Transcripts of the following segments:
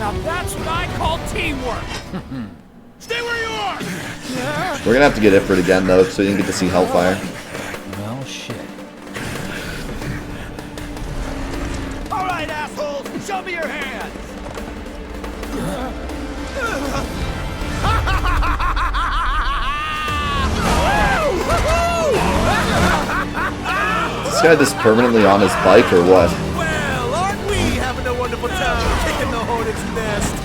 Now that's what I call teamwork. Stay where you are. We're gonna have to get Ifrit again though, so you didn't get to see Hellfire. Well, shit. All right, assholes, show me your hands. Is this guy just permanently on his bike or what? Well, aren't we having a wonderful time kicking the hornet's nest?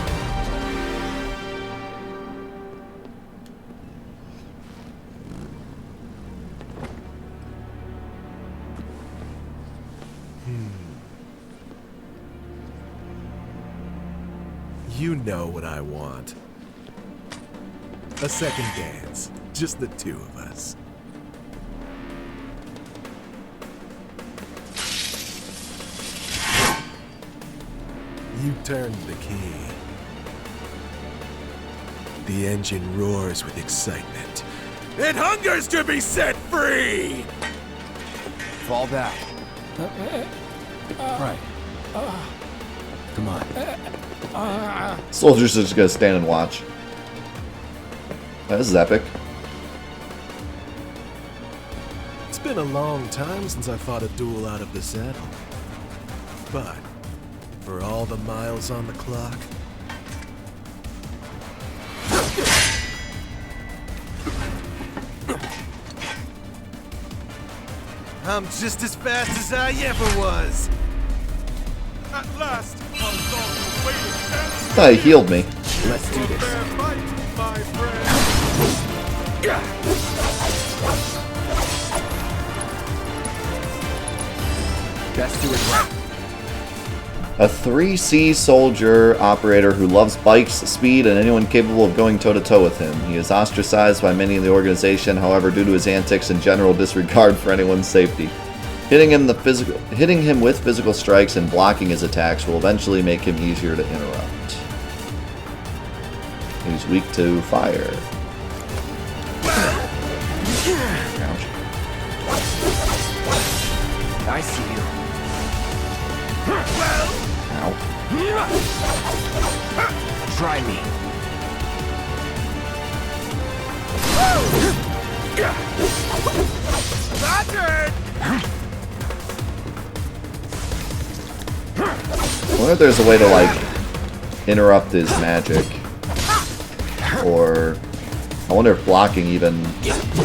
You know what I want. A second dance. Just the two of us. You turned the key. The engine roars with excitement. It hungers to be set free! Fall back. Right. Come on. Soldiers are just gonna stand and watch. This is epic. It's been a long time since I fought a duel out of the saddle. But, for all the miles on the clock, I'm just as fast as I ever was. At last, our long awaited Oh, he healed me. Let's do this. fight, my friend. Best do it right. A 3C soldier operator who loves bikes, speed, and anyone capable of going toe-to-toe with him. He is ostracized by many in the organization, however, due to his antics and general disregard for anyone's safety. Hitting him with physical strikes and blocking his attacks will eventually make him easier to interrupt. He's weak to fire. Ouch. I see you. Ow. Try me. I wonder if there's a way to, like, interrupt his magic. Or I wonder if blocking even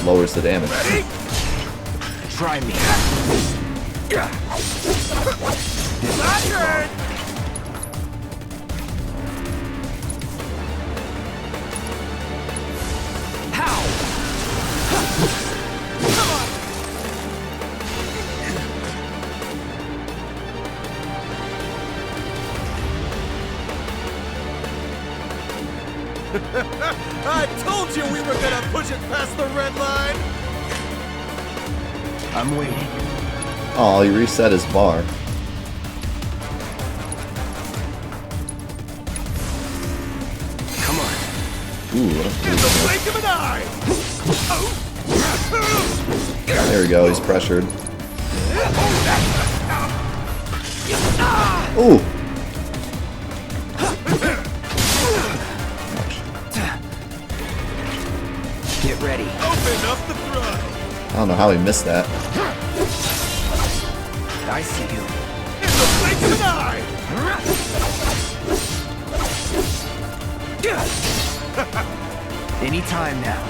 lowers the damage. Try me. How? I told you we were gonna push it past the red line! I'm waiting. Oh, he reset his bar. Come on. Ooh, In the blink of an eye! there we go, he's pressured. Ooh! Get ready. Open up the throttle! I don't know how he missed that. I see you. In the blink of an eye! Anytime now.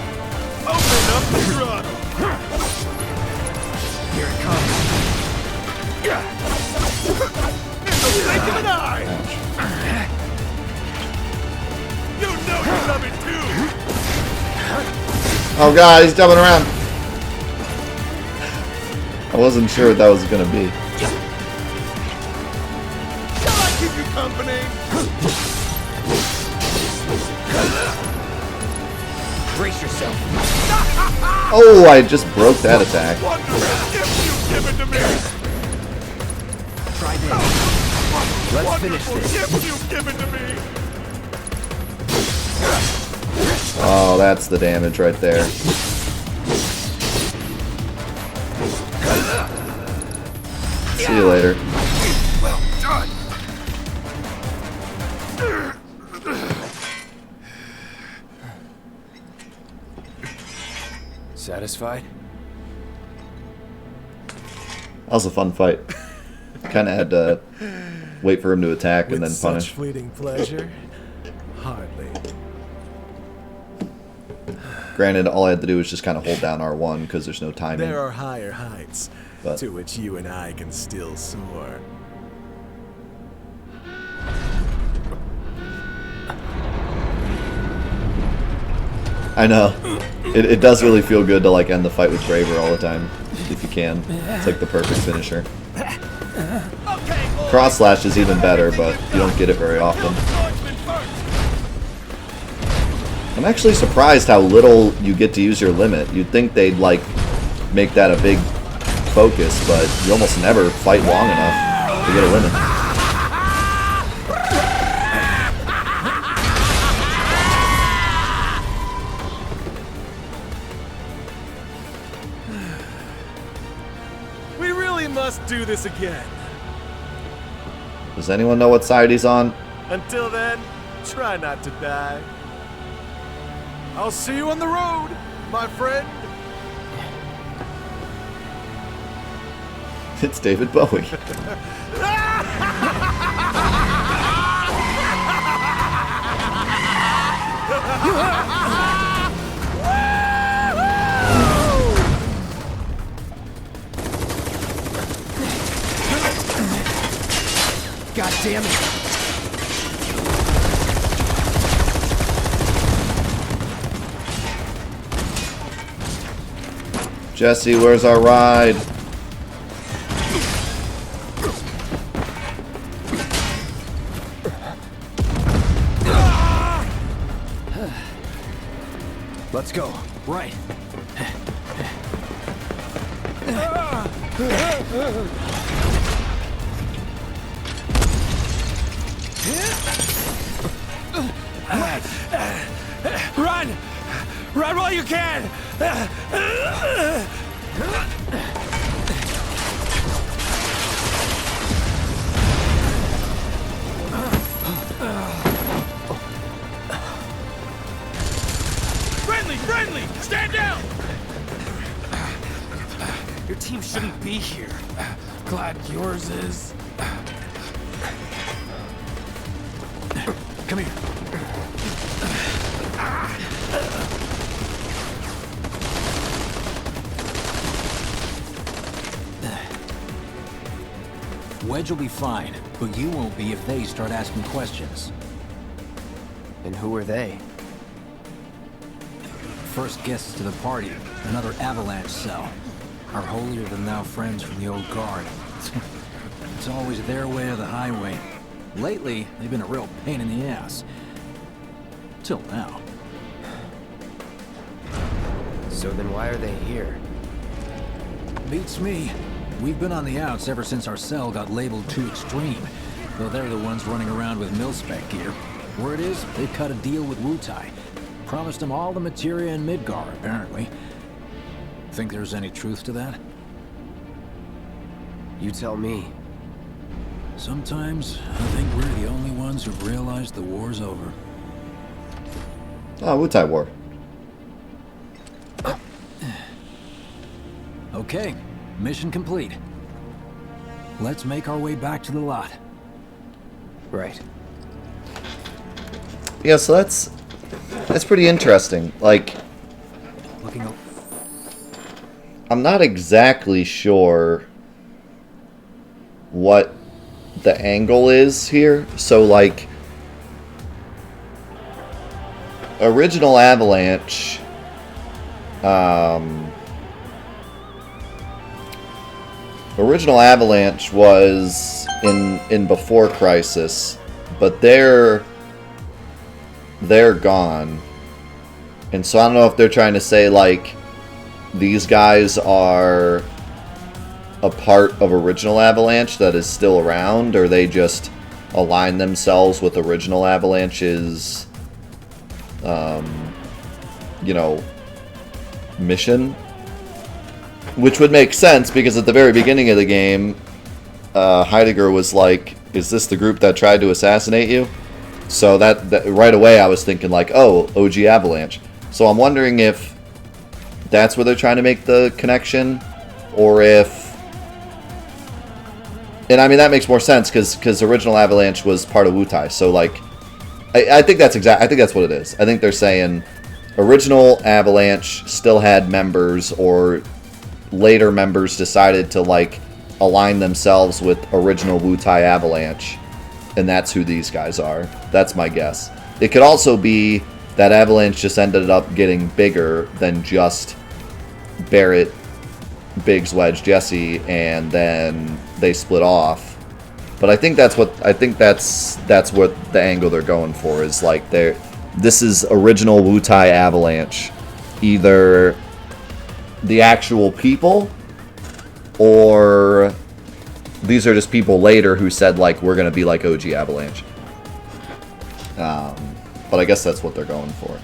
Open up the throttle! Here it comes. In the blink of an eye! You know you love it too! Oh god, he's jumping around! I wasn't sure what that was gonna be. Shall I keep you company? Brace yourself. Oh, I just broke that attack. Wondrous gift you've given to me! Try this. Let's finish Wonderful this. gift you've given to me! Oh, that's the damage right there. See you later. Well done! Satisfied? That was a fun fight. Kind of had to wait for him to attack and then With punish. such fleeting pleasure? Hardly. Granted, all I had to do was just kind of hold down R1 because there's no timing. There are higher heights But- to which you and I can still soar. I know. It does really feel good to like end the fight with Braver all the time, if you can. It's like the perfect finisher. Cross slash is even better, but you don't get it very often. I'm actually surprised how little you get to use your limit. You'd think they'd like make that a big focus, but you almost never fight long enough to get a limit. We really must do this again. Does anyone know what side he's on? Until then, try not to die. I'll see you on the road, my friend. It's David Bowie. God damn it! Jesse, where's our ride? Let's go. Right. Run! Run while you can! Friendly! Friendly! Stand down! Your team shouldn't be here. Glad yours is. Come here. Wedge will be fine, but you won't be if they start asking questions. And who are they? First guests to the party, another Avalanche cell. Our holier-than-thou friends from the old guard. It's always their way or the highway. Lately, they've been a real pain in the ass. Till now. So then why are they here? Beats me. We've been on the outs ever since our cell got labeled too extreme. Though they're the ones running around with mil-spec gear. Word is, they cut a deal with Wutai. Promised them all the Materia and Midgar, apparently. Think there's any truth to that? You tell me. Sometimes, I think we're the only ones who've realized the war's over. Oh, Wutai War. Okay, mission complete. Let's make our way back to the lot. Right. Yeah, so that's pretty interesting. Like, Looking up. I'm not exactly sure what the angle is here. So, like, original Avalanche, original Avalanche was in Before Crisis, but they're gone. And so I don't know if they're trying to say, like, these guys are a part of original Avalanche that is still around, or they just align themselves with original Avalanche's, you know, mission. Which would make sense, because at the very beginning of the game, Heidegger was like, is this the group that tried to assassinate you? So that right away I was thinking like, oh, OG Avalanche. So I'm wondering if that's where they're trying to make the connection, or if... And I mean, that makes more sense, because original Avalanche was part of Wutai, so like... I think that's I think that's what it is. I think they're saying original Avalanche still had members, or later members decided to like align themselves with original Wutai Avalanche, and that's who these guys are. That's my guess. It could also be that Avalanche just ended up getting bigger than just Barrett, Biggs, Wedge, Jessie, and then they split off. But I think that's what that's what the angle they're going for, is like this is original Wutai Avalanche, either the actual people, or these are just people later who said like we're gonna be like OG Avalanche. But I guess that's what they're going for.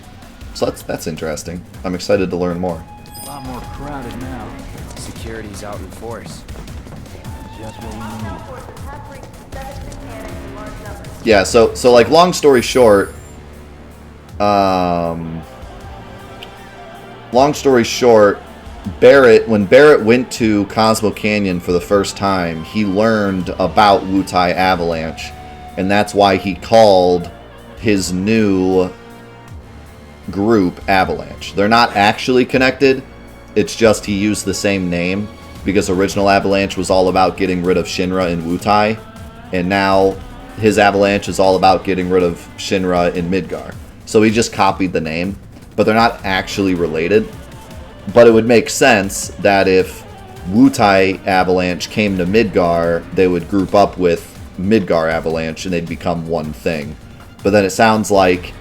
So that's interesting. I'm excited to learn more. A lot more crowded now. Security's out in force. Just what we need. Yeah, so like long story short, when Barrett went to Cosmo Canyon for the first time, he learned about Wutai Avalanche, and that's why he called his new group Avalanche. They're not actually connected, it's just he used the same name, because original Avalanche was all about getting rid of Shinra and Wutai, and now his Avalanche is all about getting rid of Shinra in Midgar. So he just copied the name, but they're not actually related. But it would make sense that if Wutai Avalanche came to Midgar, they would group up with Midgar Avalanche and they'd become one thing. But then it sounds like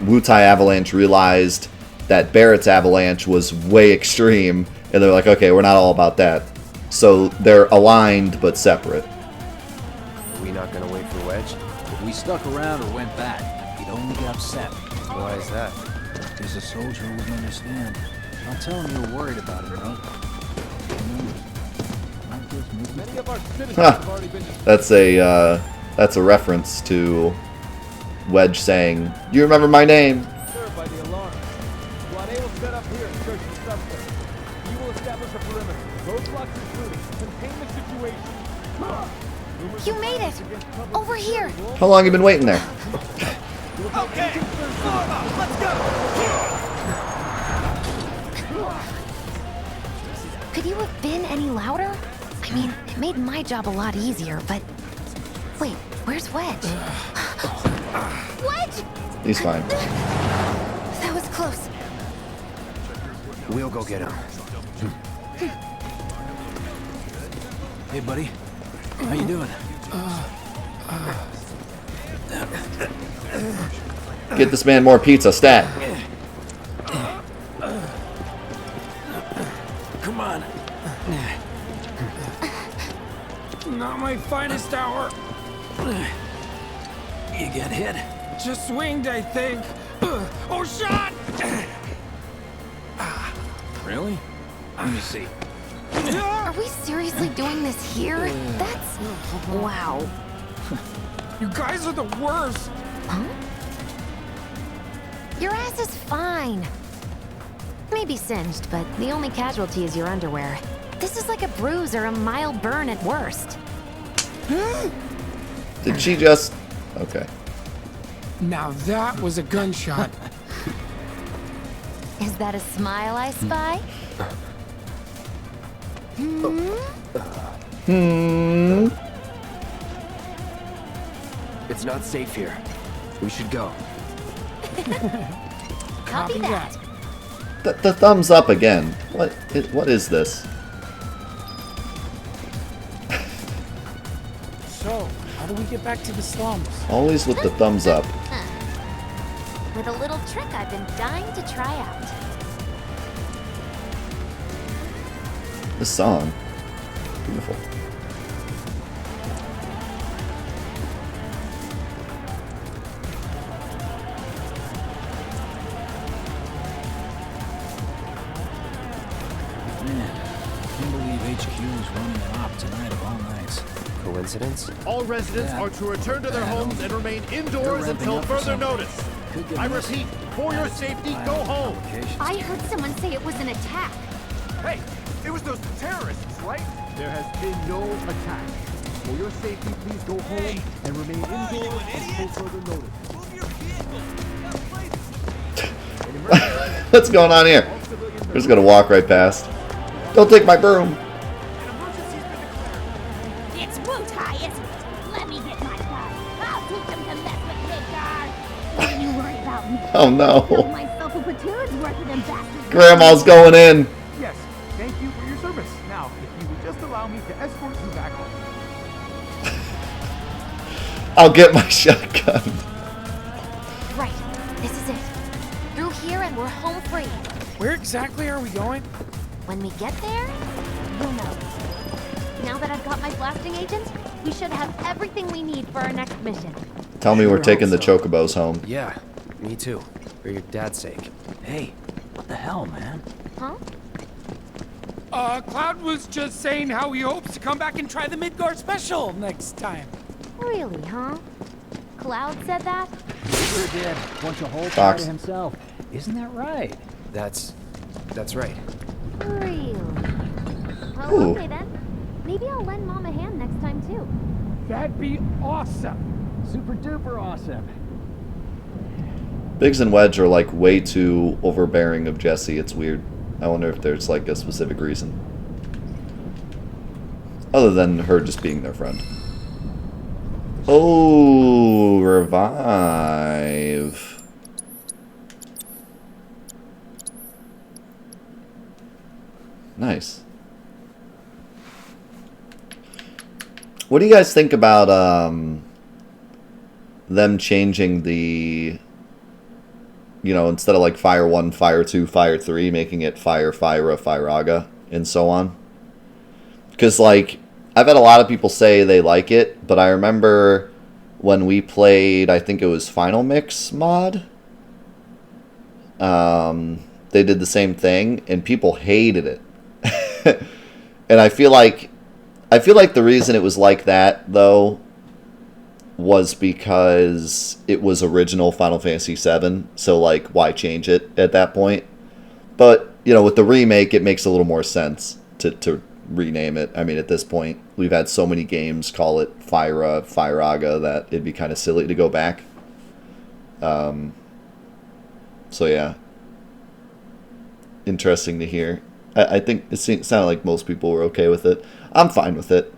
Wutai Avalanche realized that Barrett's Avalanche was way extreme, and they're like, okay, we're not all about that. So they're aligned but separate. Are we not gonna wait for Wedge? If we stuck around or went back, he'd only get upset. Why is that? There's a soldier who wouldn't understand. I'll tell him you're worried about him, right? Many of our citizens have already been That's a reference to Wedge saying, "You remember my name." disturbed by the alarm. Squad A will set up here and search the suspect. We will establish a perimeter. Roadblocks included. Contain the situation. You made it! Over here! How long have you been waiting there? Okay, let's go. Could you have been any louder? I mean, it made my job a lot easier, but... Wait, where's Wedge? Wedge! He's fine. That was close. We'll go get him. Hey, buddy. How you doing? Get this man more pizza, stat. Come on. Not my finest hour. You get hit? Just swinged, I think. Oh, shot! Really? Let me see. Are we seriously doing this here? That's... wow. You guys are the worst. Huh? Your ass is fine. Maybe singed, but the only casualty is your underwear. This is like a bruise or a mild burn at worst. Did she just... Okay. Now that was a gunshot. Is that a smile I spy? It's not safe here. We should go. Copy that. The thumbs up again. What is this? So, how do we get back to the slums? Always with the thumbs up. With a little trick I've been dying to try out. This song. Beautiful. HQ is running an op tonight of all nights. Coincidence? All residents are to return to their homes and remain indoors They're ramping until up for further something. notice. Could get I messy. repeat, for your safety, go home. I heard someone say it was an attack. Hey, it was those terrorists, right? There has been no attack. For your safety, please go home and remain indoors until further notice. Move your vehicle. That place An emergency, What's going on here? all civilians We're just gonna walk right past. Don't take my broom. It's Wutai, isn't it? Let me get my gun. I'll teach them to mess with big guards. Don't you worry about me. Oh Build no. myself a platoon's worth of them bastards. Grandma's going in. Yes, thank you for your service. Now, if you would just allow me to escort you back home. I'll get my shotgun. Right. This is it. Through here and we're home free. Where exactly are we going? When we get there, you'll know. Now that I've got my blasting agent, we should have everything we need for our next mission. Tell me we're taking the chocobos home. Yeah, me too. For your dad's sake. Hey, what the hell, man? Huh? Cloud was just saying how he hopes to come back and try the Midgard special next time. Really, huh? Cloud said that? Sure did. Wants a whole Fox. pie to himself. Isn't that right? That's right. Really? Well, Ooh. okay then. Maybe I'll lend Mom a hand next time too. That'd be awesome. Super duper awesome. Biggs and Wedge are like way too overbearing of Jessie. It's weird. I wonder if there's like a specific reason. Other than her just being their friend. Oh, revive. Nice. What do you guys think about them changing the, you know, instead of like Fire 1, Fire 2, Fire 3, making it Fire, FFVIIR, FFVIIRAGA, and so on? Because, like, I've had a lot of people say they like it, but I remember when we played, I think it was Final Mix mod, they did the same thing, and people hated it. And I feel like the reason it was like that, though, was because it was original Final Fantasy VII, so, like, why change it at that point? But, you know, with the remake, it makes a little more sense to rename it. I mean, at this point, we've had so many games call it FFVIIRA, FFVIIRAGA, that it'd be kind of silly to go back. So, yeah. Interesting to hear. I think it sounded like most people were okay with it. I'm fine with it.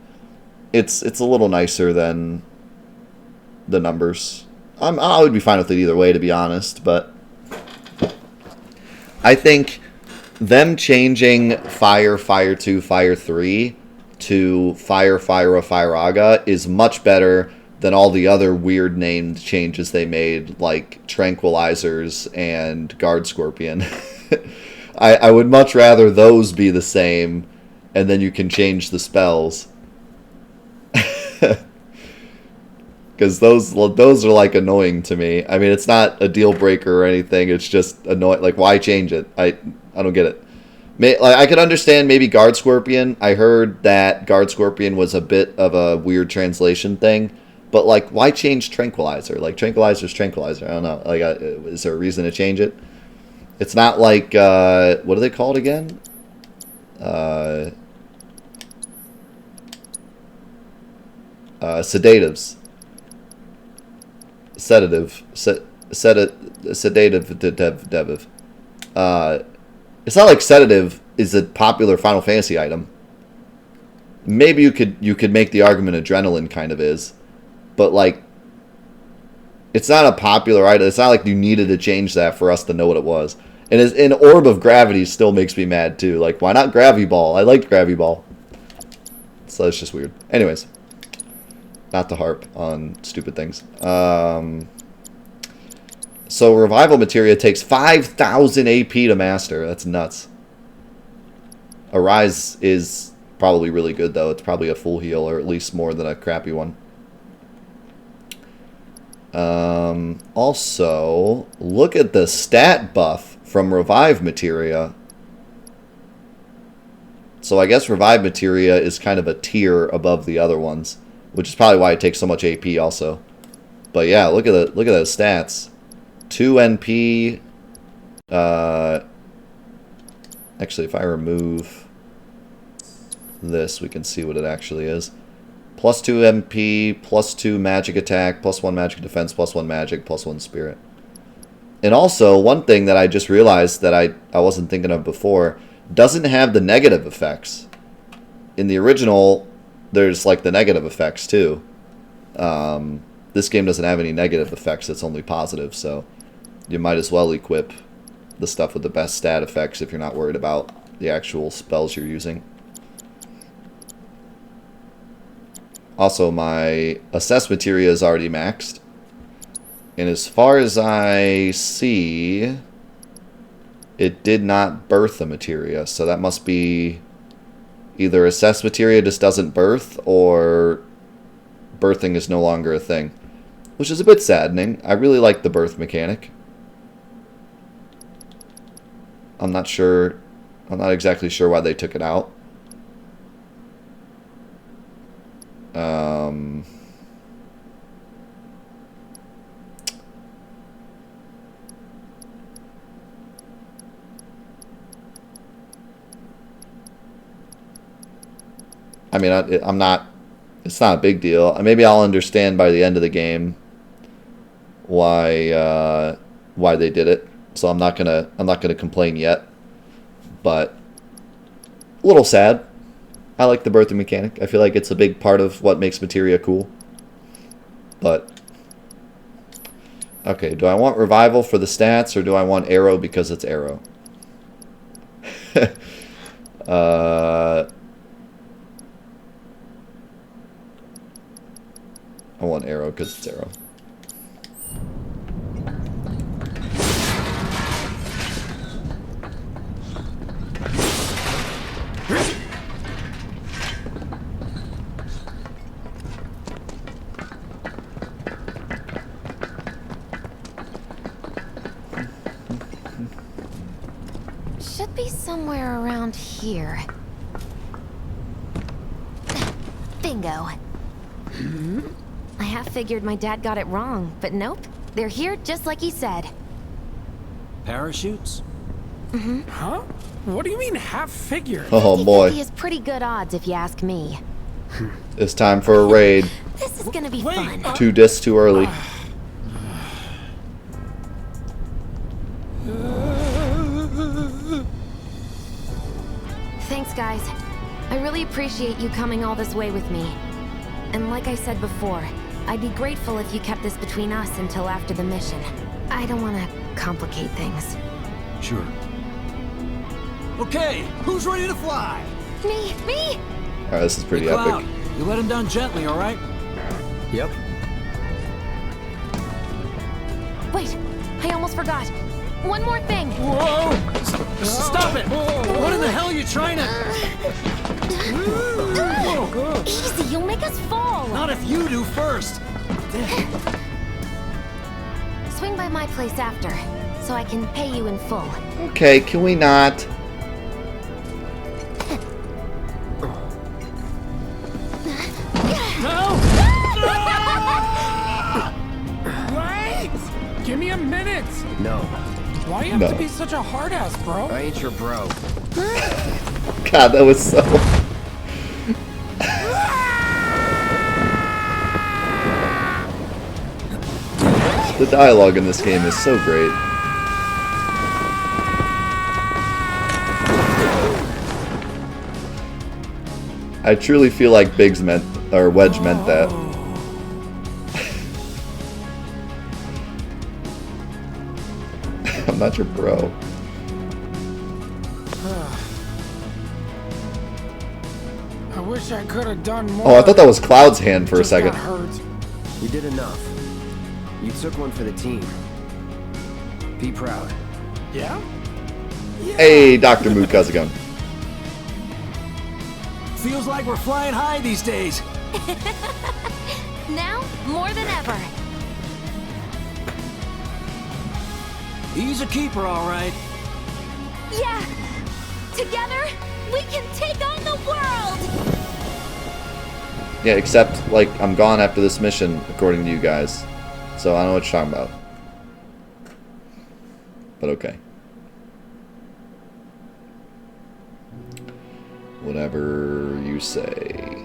It's a little nicer than the numbers. I would be fine with it either way, to be honest, but I think them changing Fire 2, Fire 3 to Fire, FFVIIRA, FFVIIRAGA is much better than all the other weird named changes they made, like Tranquilizers and Guard Scorpion. I would much rather those be the same, and then you can change the spells. Because those are, like, annoying to me. I mean, it's not a deal breaker or anything. It's just annoying. Like, why change it? I don't get it. Like, I could understand maybe Guard Scorpion. I heard that Guard Scorpion was a bit of a weird translation thing. But, like, why change Tranquilizer? Like, Tranquilizer's Tranquilizer. I don't know. Like, is there a reason to change it? It's not like, what are they called again? Sedatives. Sedative. Sedative. It's not like sedative is a popular Final Fantasy item. Maybe you could make the argument adrenaline kind of is. But, like, it's not a popular item. It's not like you needed to change that for us to know what it was. And an Orb of Gravity still makes me mad, too. Like, why not Gravity Ball? I liked Gravity Ball. So it's just weird. Anyways. Not to harp on stupid things. So Revival Materia takes 5,000 AP to master. That's nuts. Arise is probably really good, though. It's probably a full heal, or at least more than a crappy one. Also, look at the stat buff from Revive Materia. So I guess Revive Materia is kind of a tier above the other ones, which is probably why it takes so much AP also. But yeah, look at those stats. 2 NP. Actually, if I remove this, we can see what it actually is. Plus 2 MP, plus 2 magic attack, plus 1 magic defense, plus 1 magic, plus 1 spirit. And also, one thing that I just realized that I wasn't thinking of before, doesn't have the negative effects. In the original, there's like the negative effects too. This game doesn't have any negative effects, it's only positive, so you might as well equip the stuff with the best stat effects if you're not worried about the actual spells you're using. Also, my assess materia is already maxed. And as far as I see, it did not birth the materia. So that must be either assess materia just doesn't birth, or birthing is no longer a thing. Which is a bit saddening. I really like the birth mechanic. I'm not exactly sure why they took it out. I mean, I'm not. It's not a big deal. Maybe I'll understand by the end of the game why they did it. So I'm not gonna complain yet. But a little sad. I like the birthing mechanic. I feel like it's a big part of what makes Materia cool. But okay, do I want revival for the stats, or do I want arrow because it's arrow? I want arrow because it's arrow. Should be somewhere around here. Bingo. I half figured my dad got it wrong, but nope. They're here just like he said. Parachutes? Huh? What do you mean half figure? Oh boy. 50-50 is pretty good odds if you ask me. It's time for a raid. This is gonna be fun. 2 discs too early. Thanks, guys. I really appreciate you coming all this way with me. And like I said before, I'd be grateful if you kept this between us until after the mission. I don't want to complicate things. Sure. Okay, who's ready to fly? Me! Alright, this is pretty Hey, Cloud, epic. you let him down gently, all right? Yep. Wait, I almost forgot. One more thing. Whoa! Stop it! What in the hell are you trying to... Easy, you'll make us fall. Not if you do first! Swing by my place after, so I can pay you in full. Okay, can we not? No! Wait! Give me a minute! No, Why you have No. to be such a hard ass, bro? I ain't your bro. God, that was so... The dialogue in this game is so great. I truly feel like Biggs meant, or Wedge meant that. I'm not your bro. I wish I could have done more. Oh, I thought that was Cloud's hand for a Just got second. hurt. You did enough. You took one for the team. Be proud. Yeah? Hey, Dr. Mook, how's it going? Feels like we're flying high these days. Now, more than ever. He's a keeper, all right. Yeah! Together, we can take on the world! Yeah, except, like, I'm gone after this mission, according to you guys. So I don't know what you're talking about. but okay. Whatever you say.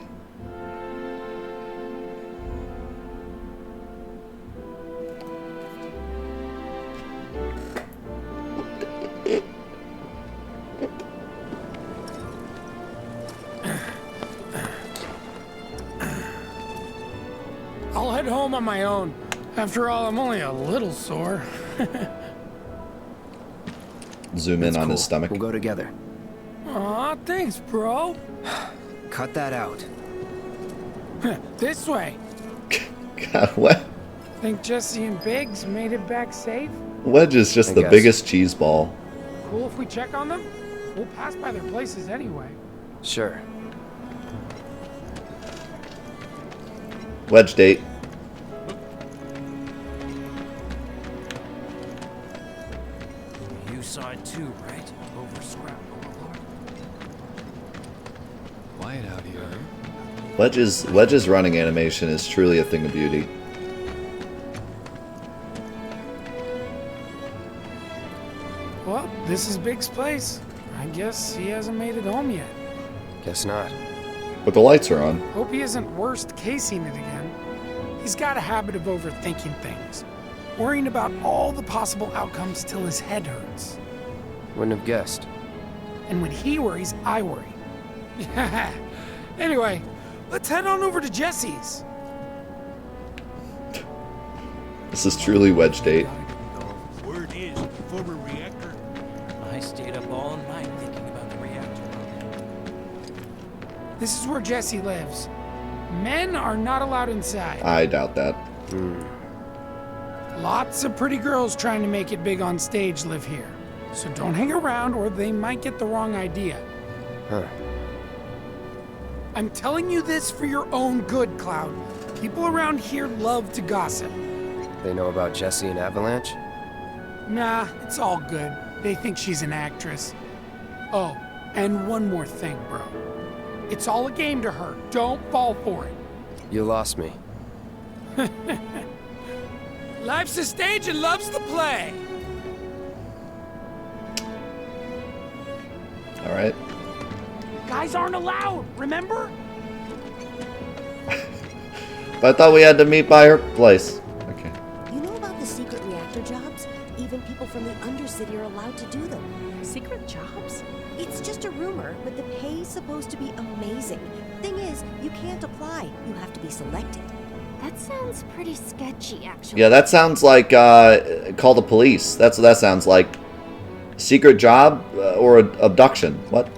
I'll head home on my own. After all, I'm only a little sore. Zoom in That's on his cool. stomach. We'll go together. Aw, thanks, bro. Cut that out. This way. God, what? Think Jessie and Biggs made it back safe? Wedge is just I the guess. biggest cheese ball. Cool if we check on them? We'll pass by their places anyway. Sure. Wedge date. You saw it too, right? Over Scrap Boulevard. Quiet out here. Wedge's running animation is truly a thing of beauty. Well, this is Biggs' place. I guess he hasn't made it home yet. Guess not. But the lights are on. Hope he isn't worst casing it again. He's got a habit of overthinking things, worrying about all the possible outcomes till his head hurts. Wouldn't have guessed. And when he worries, I worry. Anyway, let's head on over to Jessie's. This is truly Wedge date. Word is, former reactor. I stayed up all night thinking about the reactor. This is where Jessie lives. Men are not allowed inside. I doubt that. Lots of pretty girls trying to make it big on stage live here. So don't hang around or they might get the wrong idea. Huh. I'm telling you this for your own good, Cloud. People around here love to gossip. They know about Jessie and Avalanche? Nah, it's all good. They think she's an actress. Oh, and one more thing, bro. It's all a game to her. Don't fall for it. You lost me. Life's a stage and love's the play. All right. Guys aren't allowed, remember? But I thought we had to meet by her place. Okay. You know about the secret reactor jobs? Even people from the Undercity are allowed to do them. Secret jobs? It's just a rumor, but the pay's supposed to be amazing. Thing is, you can't apply. You have to be selected. That sounds pretty sketchy, actually. Yeah, that sounds like call the police. That's what that sounds like. Secret job or abduction. What?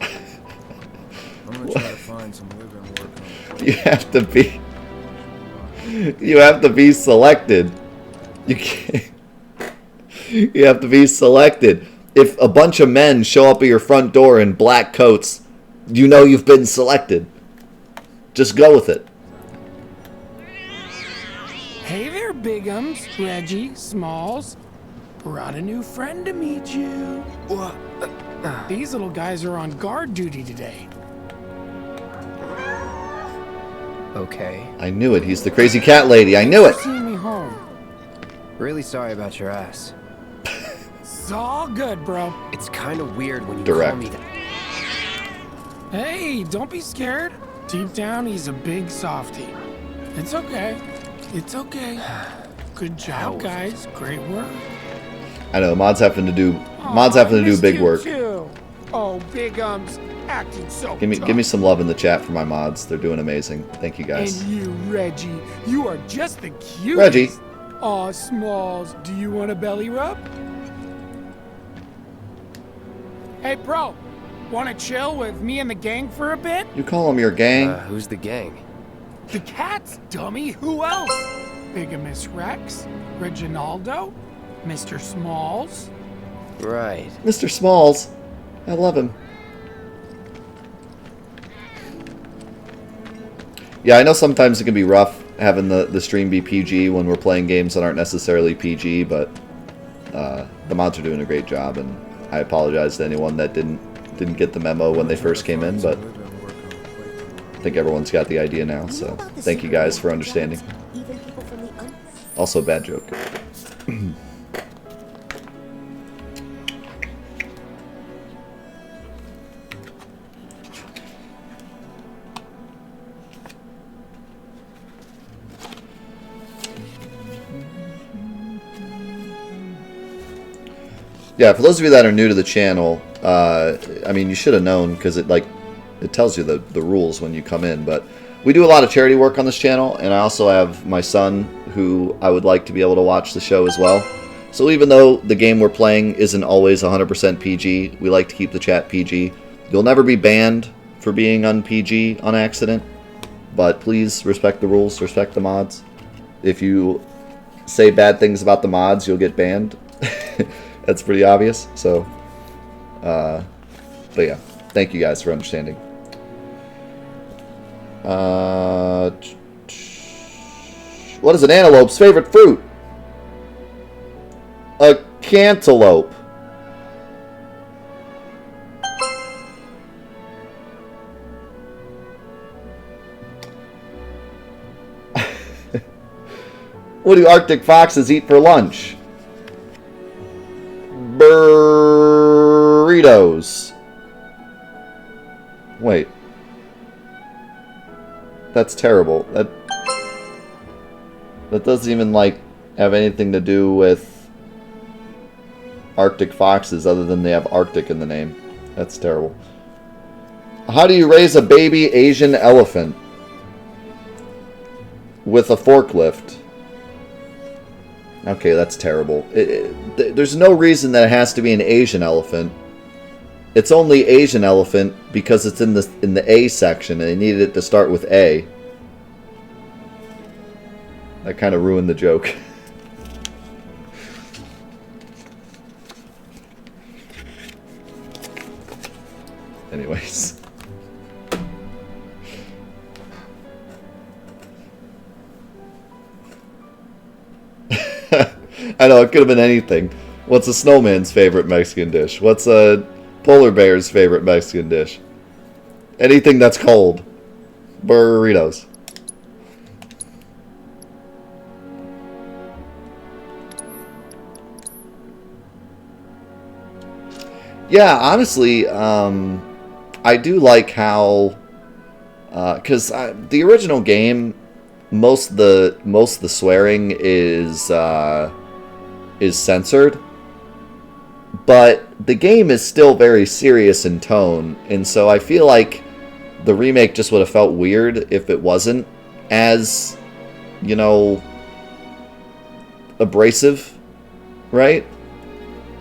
I'm gonna try to find some live and work on it. You have to be selected. You can't. You have to be selected. If a bunch of men show up at your front door in black coats, you know you've been selected. Just go with it. Hey there, Bigums, Reggie, Smalls. Brought a new friend to meet you. What? These little guys are on guard duty today. Okay. I knew it. He's the crazy cat lady. I knew it. See me home. Really sorry about your ass. It's all good, bro. It's kind of weird when you Direct. call me that. Hey, don't be scared. Deep down, he's a big softie. It's okay. It's okay. Good job, guys. Great work. I know. Mods having to do Missed big you work. Too. Oh, Bigums, acting so Give me some love in the chat for my mods. They're doing amazing. Thank you guys. And you, Reggie, you are just the cutest. Reggie. Aw, Smalls, do you want a belly rub? Hey, bro, want to chill with me and the gang for a bit? You call them your gang? Who's the gang? The cats, dummy. Who else? Bigamous Rex, Reginaldo, Mr. Smalls. Right. Mr. Smalls. I love him. Yeah, I know sometimes it can be rough having the stream be PG when we're playing games that aren't necessarily PG, but the mods are doing a great job, and I apologize to anyone that didn't get the memo when they first came in, but I think everyone's got the idea now, so thank you guys for understanding. Even people from the Also, bad joke. Yeah, for those of you that are new to the channel, I mean, you should have known because it tells you the rules when you come in. But we do a lot of charity work on this channel, and I also have my son who I would like to be able to watch the show as well. So even though the game we're playing isn't always 100% PG, we like to keep the chat PG. You'll never be banned for being un-PG on accident, but please respect the rules, respect the mods. If you say bad things about the mods, you'll get banned. That's pretty obvious. So, but yeah, thank you guys for understanding. What is an antelope's favorite fruit? A cantaloupe. What do Arctic foxes eat for lunch? Burritos. Wait. That's terrible. That doesn't even, like, have anything to do with Arctic foxes other than they have Arctic in the name. That's terrible. How do you raise a baby Asian elephant? With a forklift. Okay, that's terrible. There's no reason that it has to be an Asian elephant. It's only Asian elephant because it's in the A section, and they needed it to start with A. That kind of ruined the joke. Anyways. I know, it could have been anything. What's a snowman's favorite Mexican dish? What's a polar bear's favorite Mexican dish? Anything that's cold. Burritos. Yeah, honestly, I do like how, because the original game, most of the swearing is censored, but the game is still very serious in tone, and so I feel like the remake just would have felt weird if it wasn't as, you know, abrasive, right?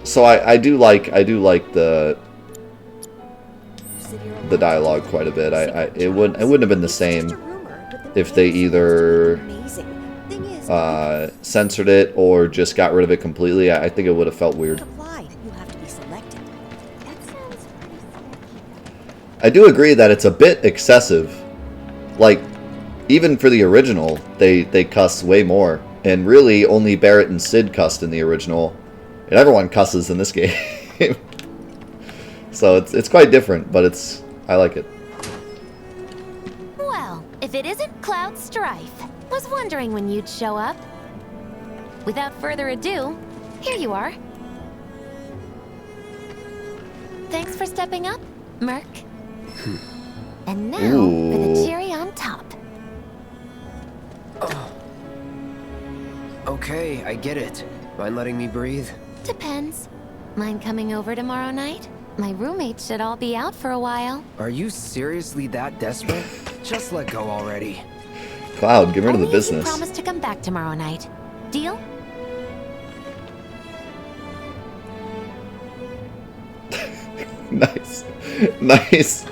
So I do like the dialogue quite a bit. It wouldn't have been the same if they either censored it or just got rid of it completely. I think it would have felt weird. I do agree that it's a bit excessive. Like, even for the original, they cuss way more. And really, only Barrett and Sid cussed in the original. And everyone cusses in this game. So it's quite different, but I like it. Well, if it isn't Cloud Strife. Was wondering when you'd show up. Without further ado, here you are. Thanks for stepping up, Merc. And now for the cherry on top. Okay, I get it. Mind letting me breathe? Depends. Mind coming over tomorrow night? My roommates should all be out for a while. Are you seriously that desperate? Just let go already. Cloud, get rid of the business. I promise to come back tomorrow night. Deal? Nice. Nice.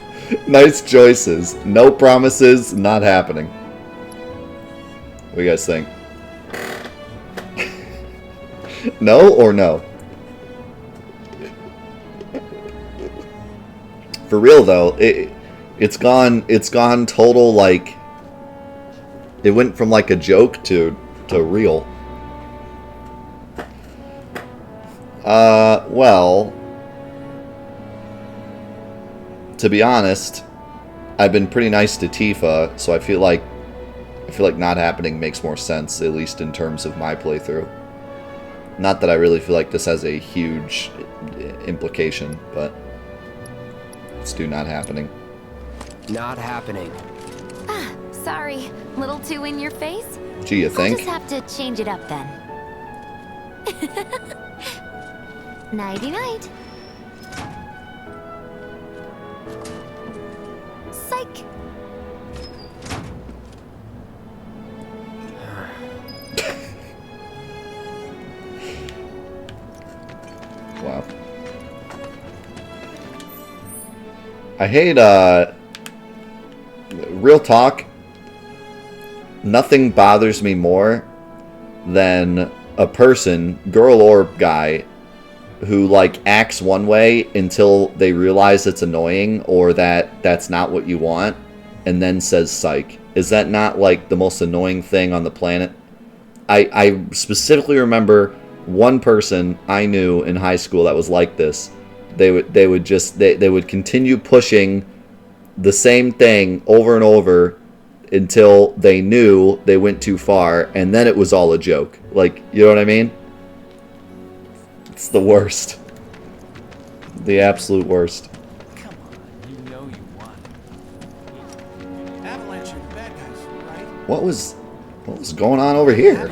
Nice choices. No promises, not happening. What do you guys think? No or no? For real though, it's gone total, like, it went from like a joke to real. Well, to be honest, I've been pretty nice to Tifa, so I feel like I feel like not happening makes more sense, at least in terms of my playthrough. Not that I really feel like this has a huge implication, but let's do not happening. Not happening. Ah, sorry. Little too in your face? Gee, you think? I'll just have to change it up then. Nighty-night. Psych. Wow. I hate, real talk, nothing bothers me more than a person, girl or guy, who, like, acts one way until they realize it's annoying or that that's not what you want, and then says psych. Is that not, like, the most annoying thing on the planet? I specifically remember one person I knew in high school that was like this. They would continue pushing the same thing over and over until they knew they went too far, and then it was all a joke. Like, you know what I mean? It's the worst. The absolute worst. Come on, you know you want it. Avalanche are the bad guys, right? What was going on over here?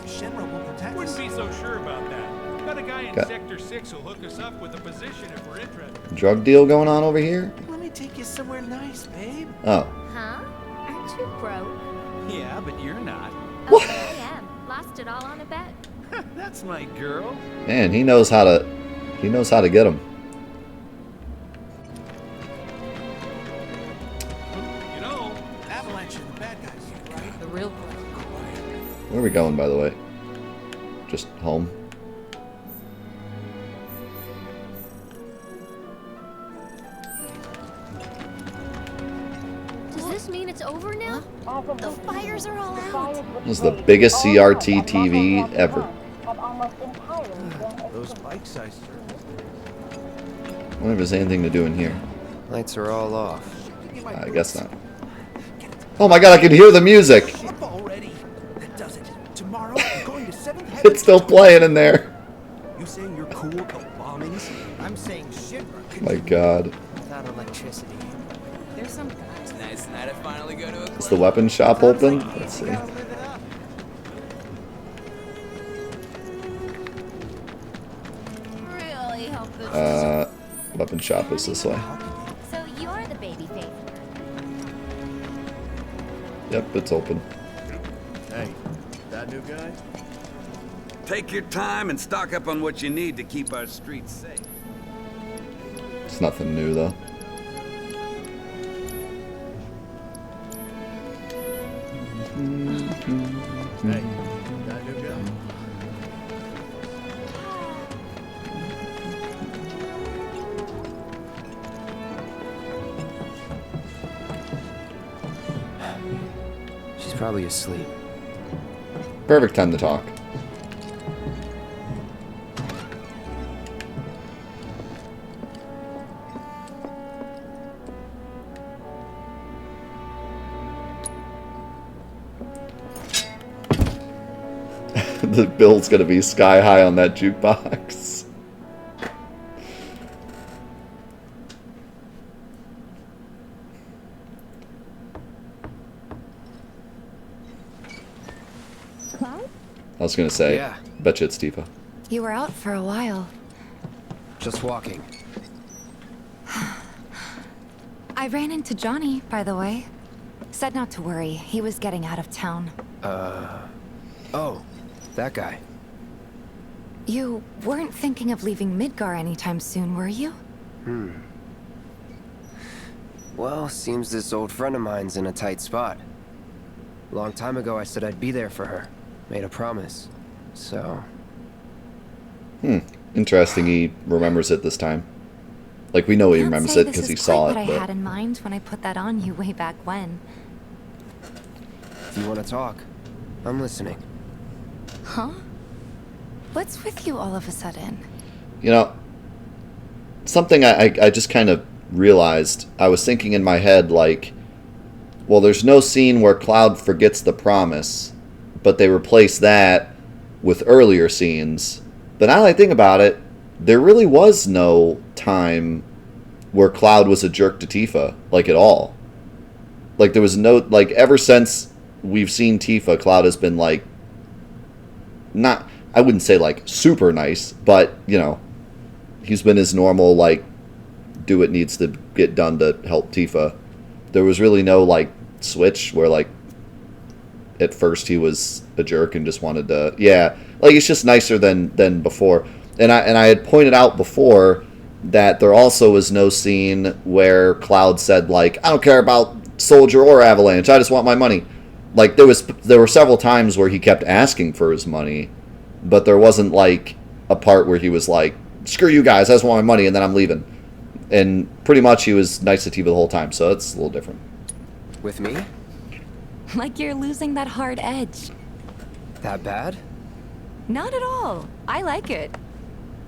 Shinra will protect us. Wouldn't be so sure about that. Got a guy in Got- Sector 6 who'll hook us up with a position if we're interested. Drug deal going on over here? Let me take you somewhere nice, babe. Oh. Huh? Aren't you broke? Yeah, but you're not. Okay, I am. Lost it all on a bet. That's my girl. Man, he knows how to get them. You know, Avalanche are the bad guys, right? The real Where are we going, by the way? Just home? Does this mean it's over now? The fires are all out. This is the biggest CRT TV ever. Those bikes I serve. I wonder if there's anything to do in here. Lights are all off. I guess not. Oh my god, I can hear the music! Up already. That does it. Tomorrow, I'm going to 7th Heaven. It's still playing in there. You saying you're cool about bombings? I'm saying Shinra could My god. without electricity. There's some guys. It's nice night to finally go to a Is the weapon shop open? Let's see. Really hope this Weapon shop is this way. So you're the baby face. Yep, it's open. Hey, that new guy? Take your time and stock up on what you need to keep our streets safe. It's nothing new though. Hey, that new guy? She's probably asleep. Perfect time to talk. The bill's gonna be sky high on that jukebox. I was gonna say, Yeah. bet you it's Tifa. You were out for a while. Just walking. I ran into Johnny, by the way. Said not to worry. He was getting out of town. Oh, that guy. You weren't thinking of leaving Midgar anytime soon, were you? Well, seems this old friend of mine's in a tight spot. Long time ago, I said I'd be there for her. Made a promise. So... Interesting he remembers it this time. Like, we know he remembers it because he saw it, What I had but... in mind when I put that on you way back when. If you want to talk, I'm listening. Huh? What's with you all of a sudden? You know, something I just kind of realized. I was thinking in my head, like, well, there's no scene where Cloud forgets the promise, but they replace that with earlier scenes. But now that I think about it, there really was no time where Cloud was a jerk to Tifa, like, at all. Like, there was no, like, ever since we've seen Tifa, Cloud has been, like, not, I wouldn't say, like, super nice, but, you know, he's been his normal, like, do what needs to get done to help Tifa. There was really no, like, switch where, like, at first he was a jerk and just wanted to, yeah, like, it's just nicer than before. And I had pointed out before that there also was no scene where Cloud said, like, I don't care about Soldier or Avalanche, I just want my money. Like, there were several times where he kept asking for his money, but there wasn't, like, a part where he was like, screw you guys, I just want my money and then I'm leaving. And pretty much he was nice to Tifa the whole time, so it's a little different. With me? Like you're losing that hard edge. That bad? Not at all. I like it.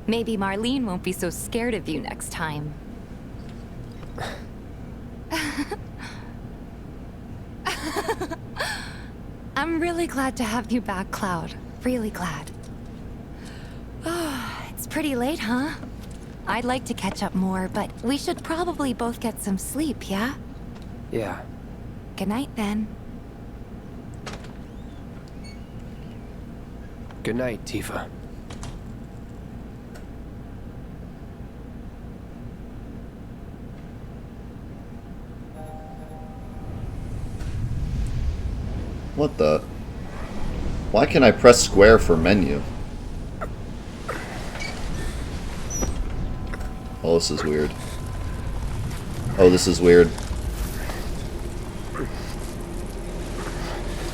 Maybe Marlene won't be so scared of you next time. I'm really glad to have you back, Cloud. Really glad. Oh, it's pretty late, huh? I'd like to catch up more, but we should probably both get some sleep, yeah? Yeah. Good night, then. Good night, Tifa. What the? Why can't I press square for menu? Oh, this is weird. Oh, this is weird.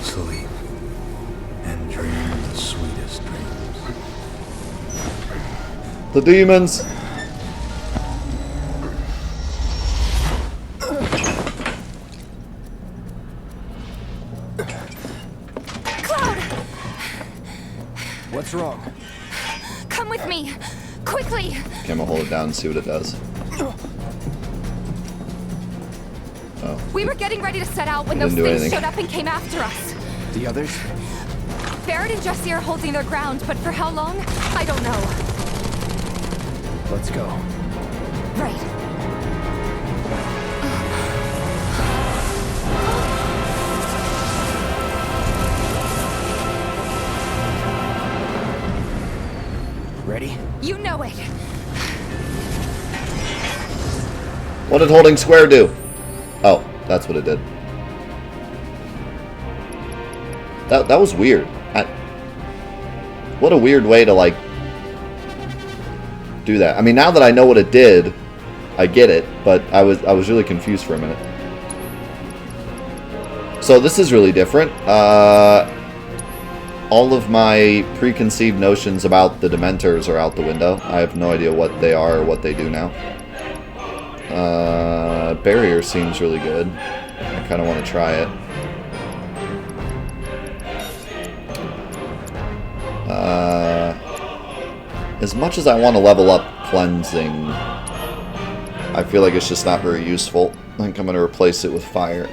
Sleep and dream the sweetest dreams. The demons! What's wrong? Come with me! Quickly! Okay, I'm gonna hold it down and see what it does. Oh. We were getting ready to set out when It those didn't do things anything. showed up and came after us. The others? VII and Jessie are holding their ground, but for how long? I don't know. Let's go. Right. Ready? You know it. What did holding square do? Oh, that's what it did. That was weird. What a weird way to, like, do that. I mean, now that I know what it did, I get it, but I was really confused for a minute. So this is really different. All of my preconceived notions about the Dementors are out the window. I have no idea what they are or what they do now. Barrier seems really good. I kind of want to try it. As much as I want to level up Cleansing, I feel like it's just not very useful. I think I'm going to replace it with Fire.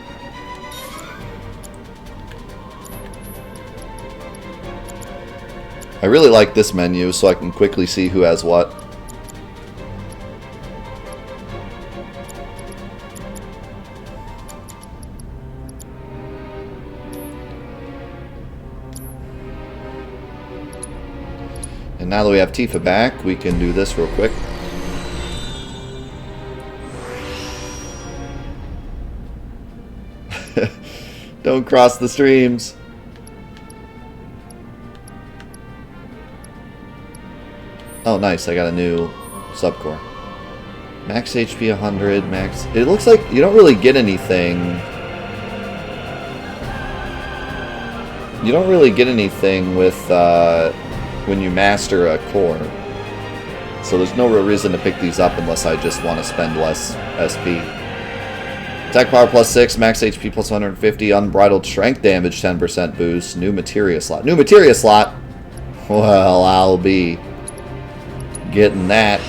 I really like this menu so I can quickly see who has what. And now that we have Tifa back, we can do this real quick. Don't cross the streams. Oh, nice. I got a new subcore. Max HP 100, max... It looks like you don't really get anything... You don't really get anything with, when you master a core. So there's no real reason to pick these up unless I just want to spend less SP. Attack power plus 6, max HP plus 150, unbridled strength damage 10% boost, new materia slot. New materia slot? Well, I'll be getting that.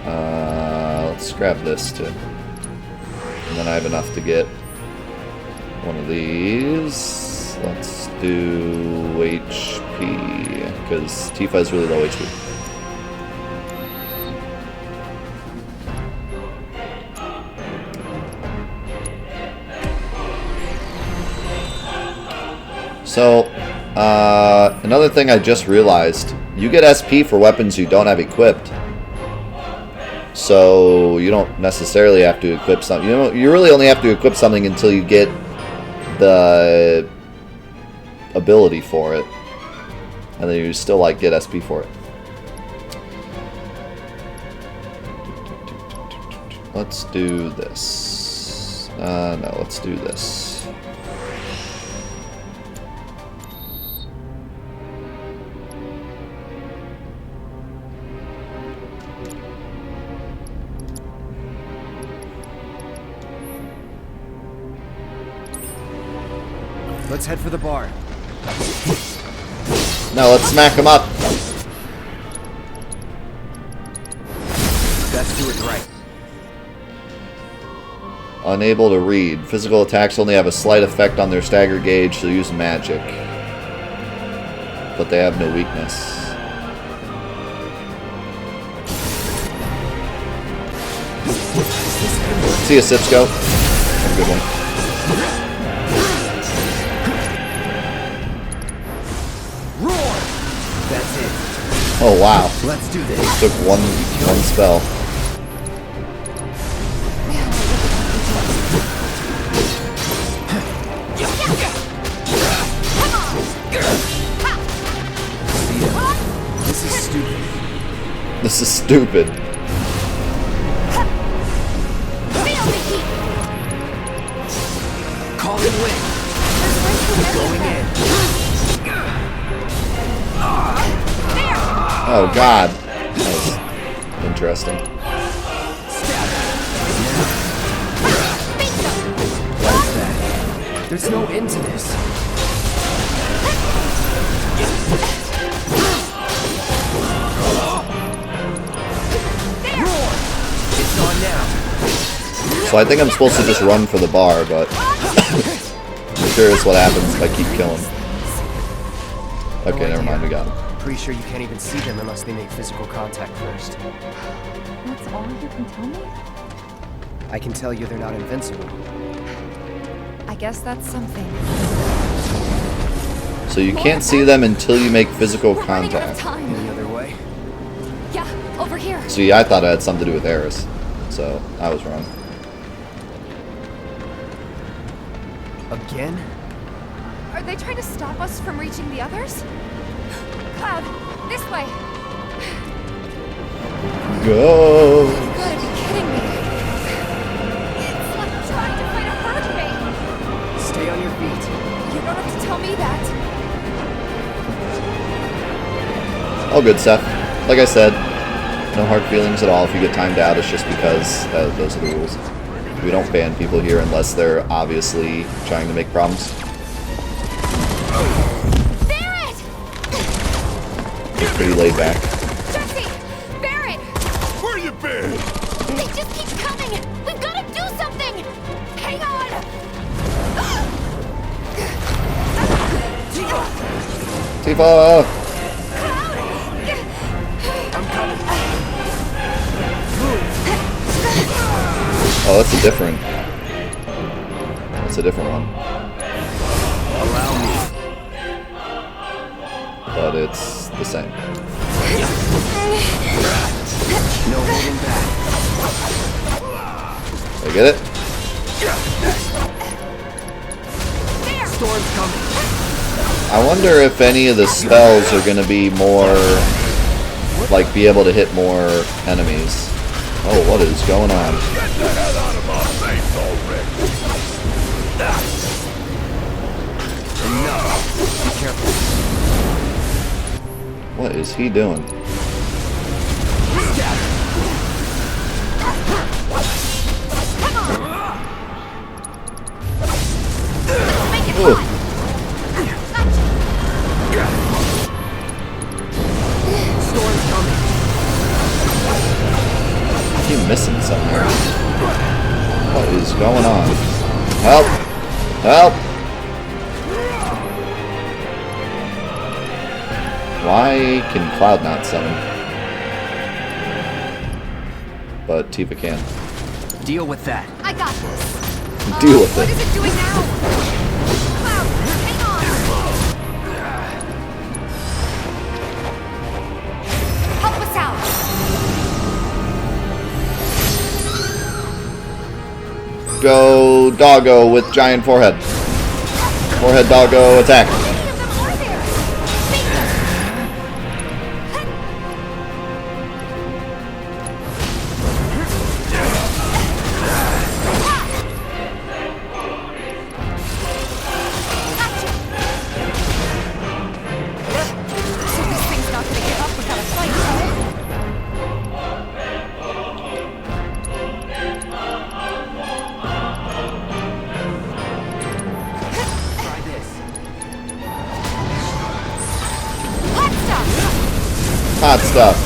Let's Let's grab this too. And then I have enough to get one of these. Let's do HP, because Tifa is really low HP. So, another thing I just realized, you get SP for weapons you don't have equipped. So, you don't necessarily have to equip something. You really only have to equip something until you get the ability for it. And then you still, like, get SP for it. Let's do this. No, let's do this. Let's head for the bar. No, let's smack him up. Let's do it right. Unable to read. Physical attacks only have a slight effect on their stagger gauge, so use magic. But they have no weakness. See ya, Sipsco. Have a good one. Oh wow. Let's do this. Took one spell. This is stupid. This is stupid. Call it win. Going in. Oh god. That was interesting. What is that? There's no end to this. It's on now. So I think I'm supposed to just run for the bar, but I'm curious what happens if I keep killing. Okay, never mind, we got him. Pretty sure you can't even see them unless they make physical contact first. That's all you can tell me? I can tell you they're not invincible. I guess that's something. So you can't see them until you make physical contact. Any other way? Yeah, over here. See, I thought it had something to do with Eris, so I was wrong. Again? Are they trying to stop us from reaching the others? Cloud, this way. Go. You gotta be kidding me. It's like trying to fight a hurricane. Stay on your feet. You don't have to tell me that. All good, Seth. Like I said, no hard feelings at all if you get timed out. It's just because those are the rules. We don't ban people here unless they're obviously trying to make problems. Pretty laid back. Jessie! Barrett! Where you been? They just keep coming! We've got to do something! Hang on! Tifa! I'm coming. Oh, that's a different one. Allow me. But it's the same. No holding back. I get it? Storm's coming. I wonder if any of the spells are going to be more, like, be able to hit more enemies. Oh, what is going on? Get the hell out of my face already! Enough. Be careful. What is he doing? Ooh. Storm's coming. I keep missing somewhere. Help! Why can Cloud not summon? But Tifa can. Deal with that. I got this. Deal with What it. is it doing now? Cloud, hang on. Help us out. Go doggo with giant forehead. Forehead doggo attack. Hot stuff.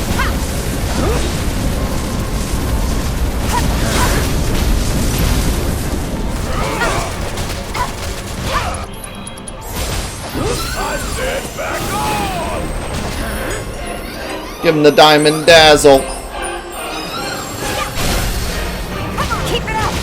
Give him the diamond dazzle. Keep it up.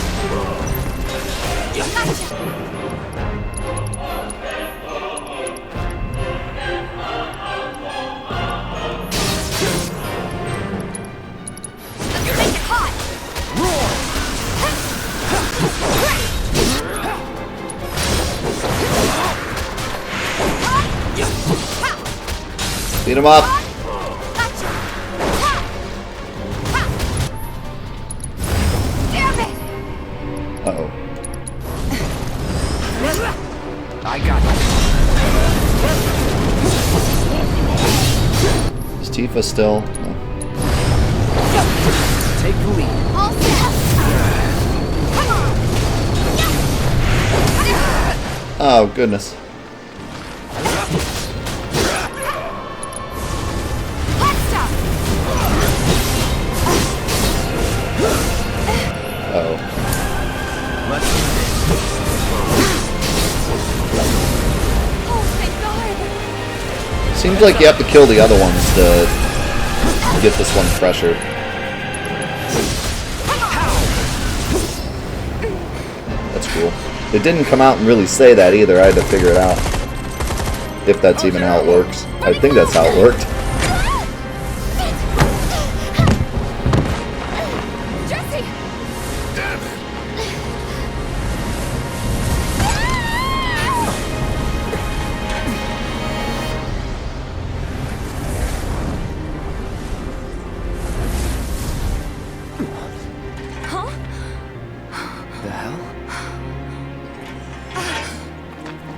Beat him up. Uh-oh. I got it. Is Tifa still? No. Take the lead. Oh, goodness. Uh-oh. Seems like you have to kill the other ones to get this one fresher. That's cool. It didn't come out and really say that either. I had to figure it out. If that's even how it works. I think that's how it worked.